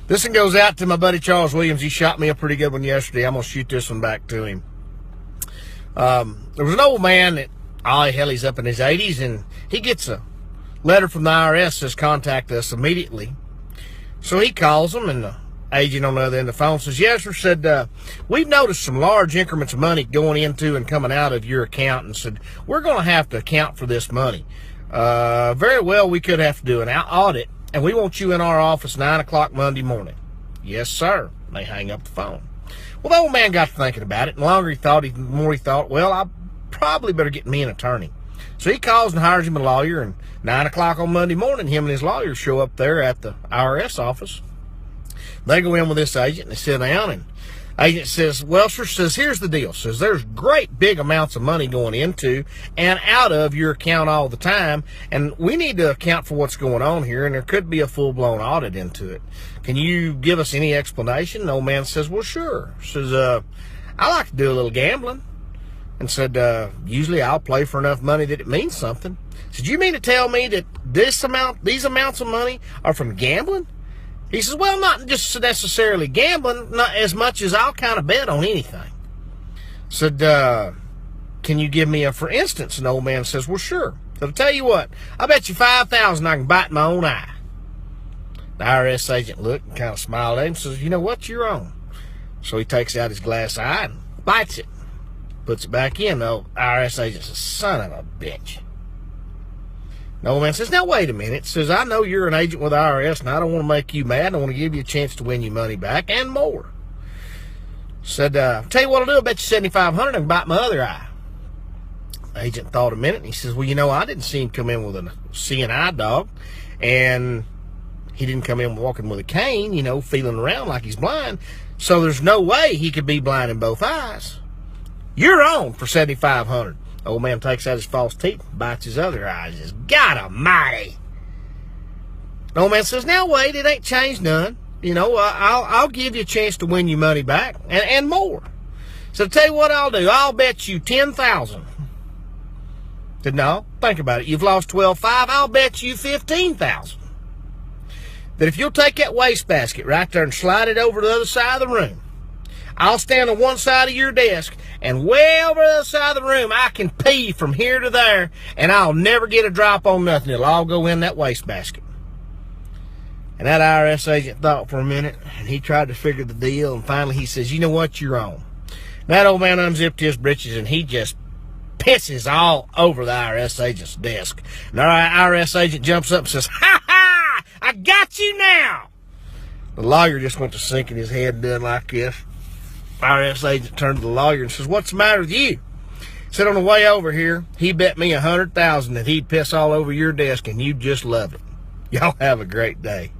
This one goes out to my buddy Charles Williams. He shot me a pretty good one yesterday. I'm going to shoot this one back to him. There was an old man that, he's up in his 80s, and he gets a letter from the IRS says contact us immediately. So he calls them, and the agent on the other end of the phone says, yes, sir, said, we've noticed some large increments of money going into and coming out of your account, and said, we're going to have to account for this money. Very well, we could have to do an audit, and we want you in our office 9 o'clock Monday morning. Yes, sir. They hang up the phone. Well, the old man got to thinking about it, and the longer he thought, the more he thought, well, I probably better get me an attorney. So he calls and hires him a lawyer, and 9 o'clock on Monday morning, him and his lawyer show up there at the IRS office. They go in with this agent, and they sit down, and agent says, well, sir, says, here's the deal. Says, there's great big amounts of money going into and out of your account all the time, and we need to account for what's going on here, and there could be a full-blown audit into it. Can you give us any explanation? The old man says, well, sure. Says, I like to do a little gambling. And said, usually I'll play for enough money that it means something. Said, you mean to tell me that these amounts of money are from gambling? He says, well, not just necessarily gambling, not as much as I'll kind of bet on anything. Said, can you give me a for instance? And the old man says, well, sure. So I'll tell you what, I bet you $5,000 I can bite my own eye. The IRS agent looked and kind of smiled at him and says, you know what, you're on. So he takes out his glass eye and bites it. Puts it back in. The IRS agent says, son of a bitch. The old man says, now wait a minute. Says, I know you're an agent with the IRS, and I don't want to make you mad. I want to give you a chance to win your money back and more. Said, tell you what I'll do. I'll bet you $7,500 I can bite my other eye. The agent thought a minute, and he says, well, you know, I didn't see him come in with a seeing eye dog, and he didn't come in walking with a cane, you know, feeling around like he's blind. So there's no way he could be blind in both eyes. You're on for $7,500. Old man takes out his false teeth, bites his other eye. He says, God almighty. The old man says, now wait, it ain't changed none. You know, I'll give you a chance to win your money back and more. So tell you what I'll do. I'll bet you $10,000. Said, no, think about it. You've lost $12,500. I'll bet you $15,000. That if you'll take that wastebasket right there and slide it over to the other side of the room, I'll stand on one side of your desk, and way over the other side of the room, I can pee from here to there, and I'll never get a drop on nothing. It'll all go in that wastebasket. And that IRS agent thought for a minute, and he tried to figure the deal, and finally he says, you know what, you're on. That old man unzipped his britches, and he just pisses all over the IRS agent's desk. And our IRS agent jumps up and says, ha ha, I got you now. The lawyer just went to sinking his head and doing like this. IRS agent turned to the lawyer and says, what's the matter with you? He said, on the way over here, he bet me $100,000 that he'd piss all over your desk, and you'd just love it. Y'all have a great day.